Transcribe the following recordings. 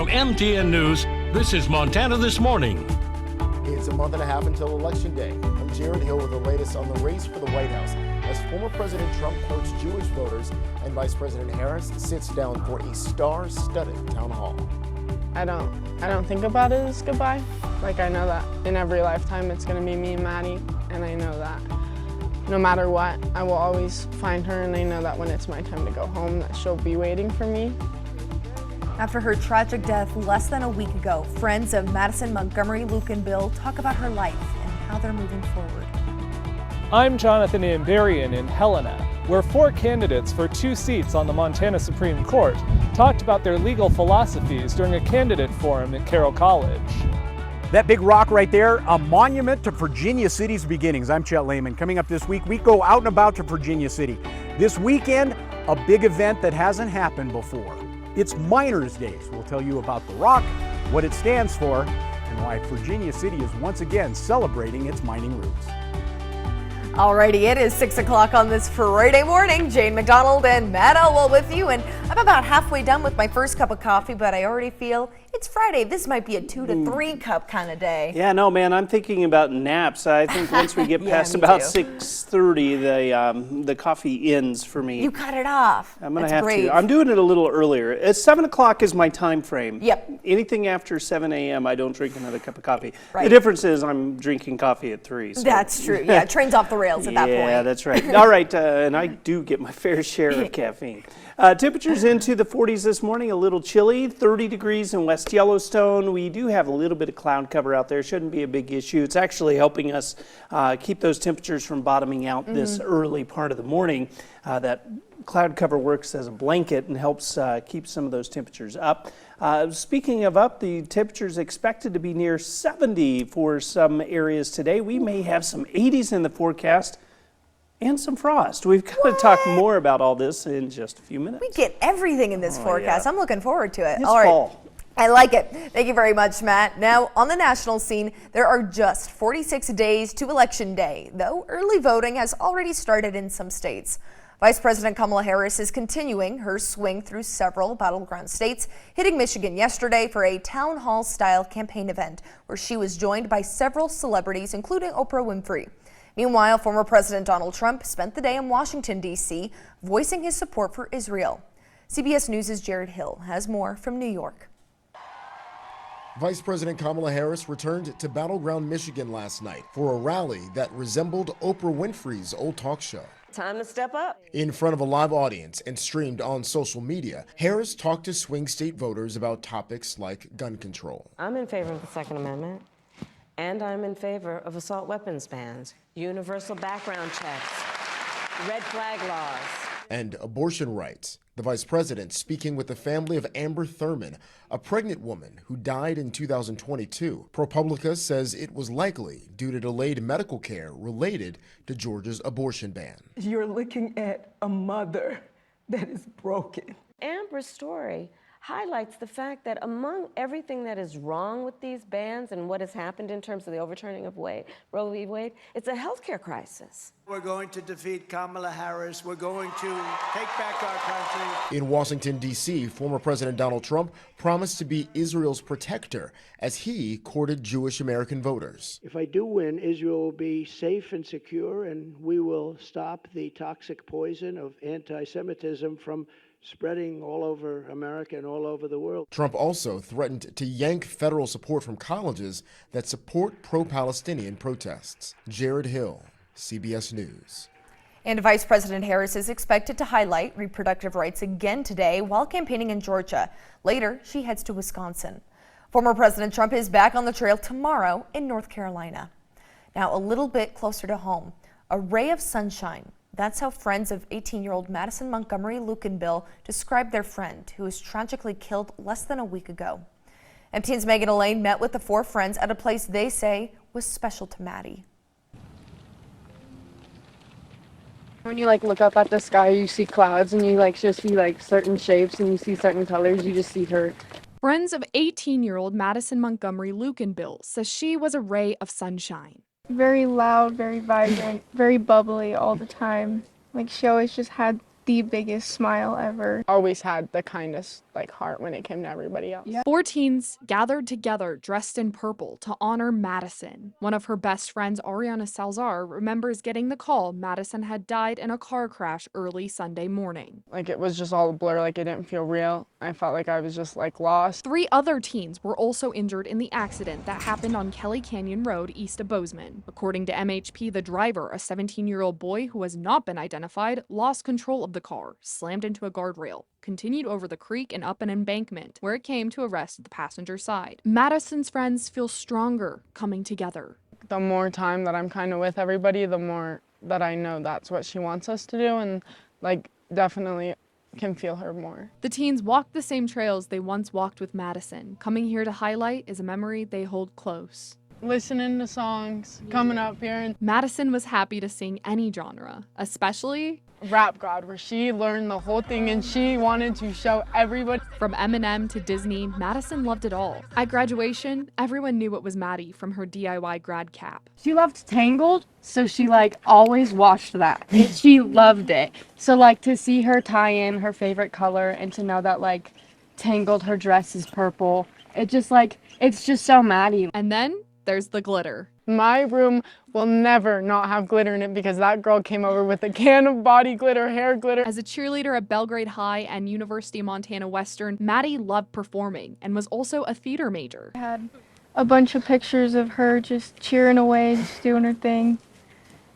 From MTN News, this is Montana This Morning. It's a month and a half until Election Day. I'm Jared Hill with the latest on the race for the White House as former President Trump courts Jewish voters and Vice President Harris sits down for a star-studded town hall. I don't think about it as goodbye. Like, I know that in every lifetime it's gonna be me and Maddie, and I know that no matter what, I will always find her, and I know that when it's my time to go home, that she'll be waiting for me. After her tragic death less than a week ago, friends of Madison Montgomery, Luke and Bill talk about her life and how they're moving forward. I'm Jonathan Ambarian in Helena, where 4 candidates for 2 seats on the Montana Supreme Court talked about their legal philosophies during a candidate forum at Carroll College. That big rock right there, a monument to Virginia City's beginnings. I'm Chet Lehman. Coming up this week, we go out and about to Virginia City. This weekend, a big event that hasn't happened before. It's Miners Days. We'll tell you about the rock, what it stands for, and why Virginia City is once again celebrating its mining roots. Alrighty, it is 6 o'clock on this Friday morning. Jane McDonald and Matt Elwell with you, and I'm about halfway done with my first cup of coffee, but I already feel it's Friday. This might be a 2 to 3 cup kind of day. Yeah, no, man, I'm thinking about naps. I think once we get past about 6:30, the coffee ends for me. You cut it off. I'm gonna have to. I'm doing it a little earlier. 7 o'clock is my time frame. Yep. Anything after 7 a.m., I don't drink another cup of coffee. Right. The difference is I'm drinking coffee at 3. So. That's true. Yeah, train's off the rails at that point. Yeah, that's right. All right, and I do get my fair share of caffeine. Temperatures into the 40s this morning, a little chilly, 30 degrees in West Yellowstone. We do have a little bit of cloud cover out there. Shouldn't be a big issue. It's actually helping us keep those temperatures from bottoming out this early part of the morning. That cloud cover works as a blanket and helps keep some of those temperatures up. Speaking of up, the temperature is expected to be near 70 for some areas today. We may have some 80s in the forecast. And some frost. We've got to talk more about all this in just a few minutes. We get everything in this forecast. Yeah. I'm looking forward to it. It's fall. I like it. Thank you very much, Matt. Now, on the national scene, there are just 46 days to Election Day, though early voting has already started in some states. Vice President Kamala Harris is continuing her swing through several battleground states, hitting Michigan yesterday for a town hall-style campaign event where she was joined by several celebrities, including Oprah Winfrey. Meanwhile, former President Donald Trump spent the day in Washington, D.C., voicing his support for Israel. CBS News' Jared Hill has more from New York. Vice President Kamala Harris returned to battleground Michigan last night for a rally that resembled Oprah Winfrey's old talk show. Time to step up. In front of a live audience and streamed on social media, Harris talked to swing state voters about topics like gun control. I'm in favor of the Second Amendment, and I'm in favor of assault weapons bans, universal background checks, red flag laws, and abortion rights. The vice president speaking with the family of Amber Thurman, a pregnant woman who died in 2022. ProPublica says it was likely due to delayed medical care related to Georgia's abortion ban. You're looking at a mother that is broken. Amber's story highlights the fact that among everything that is wrong with these bans and what has happened in terms of the overturning of Roe v. Wade, it's a healthcare crisis. We're going to defeat Kamala Harris. We're going to take back our country. In Washington, D.C., former President Donald Trump promised to be Israel's protector as he courted Jewish American voters. If I do win, Israel will be safe and secure, and we will stop the toxic poison of anti-Semitism from spreading all over America and all over the world. Trump also threatened to yank federal support from colleges that support pro-Palestinian protests. Jared Hill, CBS News. And Vice President Harris is expected to highlight reproductive rights again today while campaigning in Georgia. Later, she heads to Wisconsin. Former President Trump is back on the trail tomorrow in North Carolina. Now, a little bit closer to home, a ray of sunshine. That's how friends of 18-year-old Madison Montgomery, Luke and Bill described their friend, who was tragically killed less than a week ago. MTN's Megan Elaine met with the 4 friends at a place they say was special to Maddie. When you look up at the sky, you see clouds and you just see certain shapes and you see certain colors, you just see her. Friends of 18-year-old Madison Montgomery, Luke and Bill says she was a ray of sunshine. Very loud, very vibrant, very bubbly all the time. She always just had the biggest smile ever. Always had the kindest like heart when it came to everybody else. 4 teens gathered together dressed in purple to honor Madison. One of her best friends, Ariana Salazar, remembers getting the call Madison had died in a car crash early Sunday morning. Like it was just all a blur, like it didn't feel real. I felt like I was just like lost. 3 other teens were also injured in the accident that happened on Kelly Canyon Road east of Bozeman. According to MHP, the driver, a 17-year-old boy who has not been identified, lost control of the car, slammed into a guardrail, continued over the creek and up an embankment, where it came to a rest at the passenger side. Madison's friends feel stronger coming together. The more time that I'm kind of with everybody, the more that I know that's what she wants us to do, and like definitely can feel her more. The teens walked the same trails they once walked with Madison. Coming here to highlight is a memory they hold close. Listening to songs, coming up here, and Madison was happy to sing any genre, especially Rap God, where she learned the whole thing and she wanted to show everybody. From Eminem to Disney, Madison loved it all. At graduation, everyone knew it was Maddie from her DIY grad cap. She loved Tangled, so she like always watched that. And she loved it. So like to see her tie in her favorite color and to know that like Tangled, her dress is purple. It just like, it's just so Maddie. And then there's the glitter. My room will never not have glitter in it because that girl came over with a can of body glitter, hair glitter. As a cheerleader at Belgrade High and University of Montana Western, Maddie loved performing and was also a theater major. I had a bunch of pictures of her just cheering away, just doing her thing.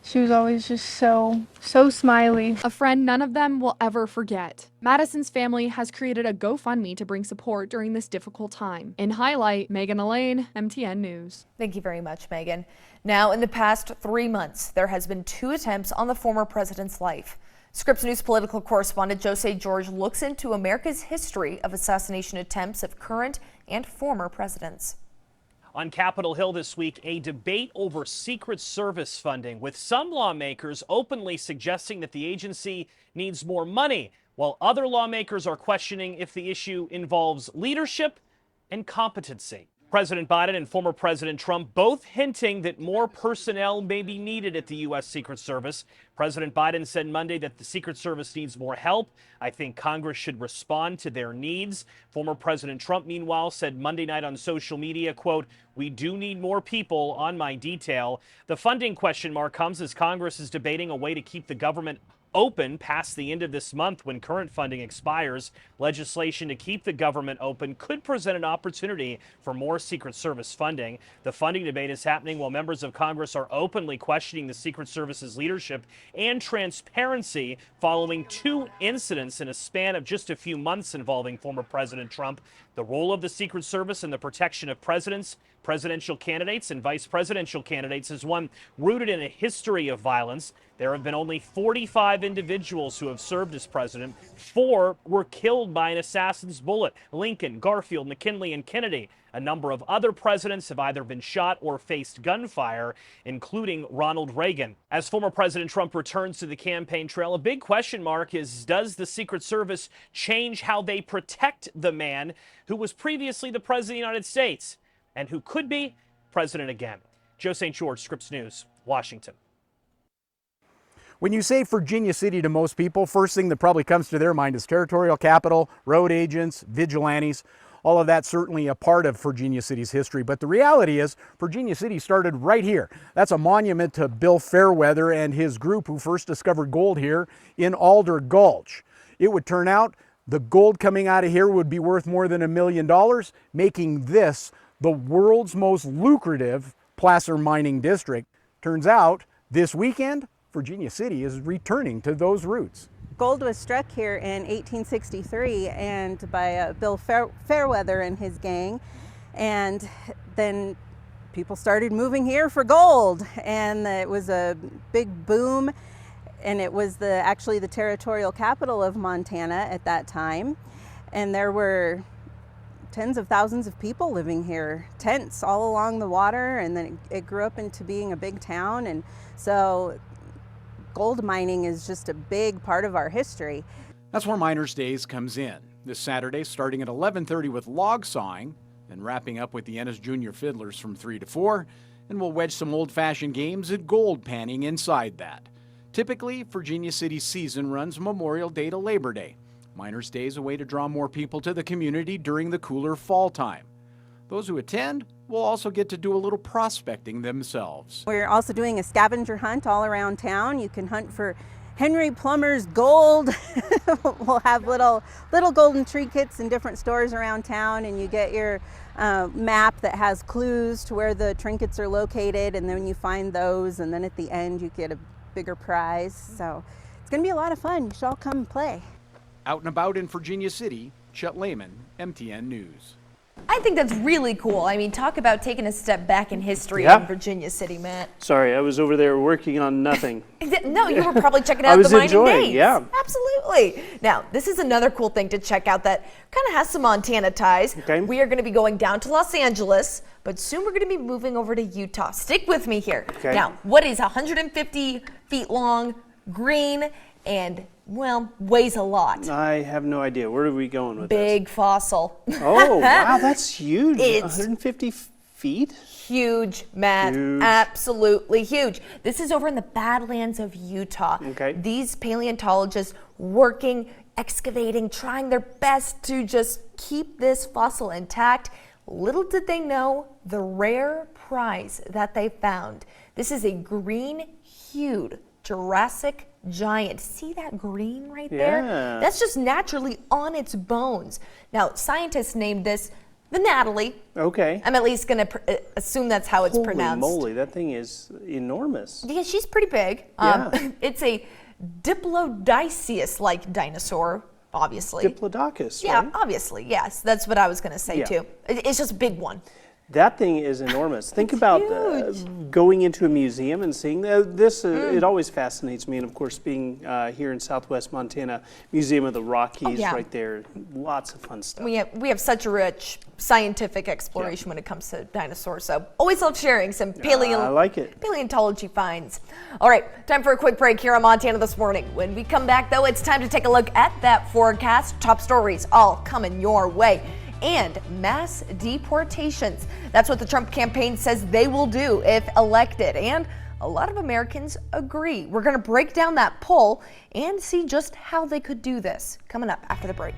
She was always just so smiley. A friend none of them will ever forget. Madison's family has created a GoFundMe to bring support during this difficult time. In highlight, Megan Elaine, MTN News. Thank you very much, Megan. Now, in the past 3 months, there has been 2 attempts on the former president's life. Scripps News political correspondent Jose George looks into America's history of assassination attempts of current and former presidents. On Capitol Hill this week, a debate over Secret Service funding, with some lawmakers openly suggesting that the agency needs more money, while other lawmakers are questioning if the issue involves leadership and competency. President Biden and former President Trump both hinting that more personnel may be needed at the U.S. Secret Service. President Biden said Monday that the Secret Service needs more help. I think Congress should respond to their needs. Former President Trump, meanwhile, said Monday night on social media, quote, "We do need more people on my detail." The funding question mark comes as Congress is debating a way to keep the government open past the end of this month when current funding expires. Legislation to keep the government open could present an opportunity for more Secret Service funding. The funding debate is happening while members of Congress are openly questioning the Secret Service's leadership and transparency following 2 incidents in a span of just a few months involving former President Trump. The role of the Secret Service in the protection of presidents, presidential candidates, and vice presidential candidates is one rooted in a history of violence. There have been only 45 individuals who have served as president. 4 were killed by an assassin's bullet: Lincoln, Garfield, McKinley, and Kennedy. A number of other presidents have either been shot or faced gunfire, including Ronald Reagan. As former President Trump returns to the campaign trail, a big question mark is, does the Secret Service change how they protect the man who was previously the President of the United States and who could be president again? Joe St. George, Scripps News, Washington. When you say Virginia City to most people, first thing that probably comes to their mind is territorial capital, road agents, vigilantes. All of that's certainly a part of Virginia City's history, but the reality is Virginia City started right here. That's a monument to Bill Fairweather and his group who first discovered gold here in Alder Gulch. It would turn out the gold coming out of here would be worth more than $1 million, making this the world's most lucrative placer mining district. Turns out this weekend, Virginia City is returning to those roots. Gold was struck here in 1863 and by Bill Fairweather and his gang, and then people started moving here for gold, and it was a big boom, and it was actually the territorial capital of Montana at that time, and there were tens of thousands of people living here, tents all along the water, and then it grew up into being a big town, and so gold mining is just a big part of our history. That's where Miners' Days comes in. This Saturday, starting at 11:30 with log sawing, and wrapping up with the Ennis Junior Fiddlers from 3 to 4, and we'll wedge some old-fashioned games at gold panning inside that. Typically, Virginia City's season runs Memorial Day to Labor Day. Miners' Day is a way to draw more people to the community during the cooler fall time. Those who attend will also get to do a little prospecting themselves. We're also doing a scavenger hunt all around town. You can hunt for Henry Plummer's gold. We'll have little golden trinkets in different stores around town, and you get your map that has clues to where the trinkets are located, and then you find those, and then at the end you get a bigger prize. So it's going to be a lot of fun. You should all come and play. Out and about in Virginia City, Chet Lehman, MTN News. I think that's really cool. I mean, talk about taking a step back in history Yeah. in Virginia City, Matt. Sorry, I was over there working on nothing. No, you were probably checking out I was the mining enjoying, days. yeah. Absolutely. Now, this is another cool thing to check out that kind of has some Montana ties. Okay. We are going to be going down to Los Angeles, but soon we're going to be moving over to Utah. Stick with me here. Okay. Now, what is 150 feet long, green, and, well, weighs a lot? I have no idea. Where are we going with Big fossil. this? Oh, wow, that's huge. It's 150 feet? Huge, Matt. Huge. Absolutely huge. This is over in the Badlands of Utah. Okay. These paleontologists working, excavating, trying their best to just keep this fossil intact. Little did they know the rare prize that they found. This is a green-hued Jurassic Giant. See that green right there? Yeah. That's just naturally on its bones. Now, scientists named this the Natalie. Okay. I'm at least going to assume that's how it's Holy pronounced. moly, that thing is enormous. Yeah, she's pretty big. Yeah. It's a Diplodocus-like dinosaur, obviously. Diplodocus, Yeah, right? obviously, yes. That's what I was going to say, Yeah. too. It's just a big one. That thing is enormous. Think about going into a museum and seeing this. It always fascinates me. And of course, being here in Southwest Montana, Museum of the Rockies, yeah. right there, lots of fun stuff. We have such a rich scientific exploration when it comes to dinosaurs. So always love sharing some I like it. paleontology finds. All right, time for a quick break here on Montana This Morning. When we come back, though, it's time to take a look at that forecast. Top stories all coming your way. And mass deportations. That's what the Trump campaign says they will do if elected. And a lot of Americans agree. We're going to break down that poll and see just how they could do this. Coming up after the break.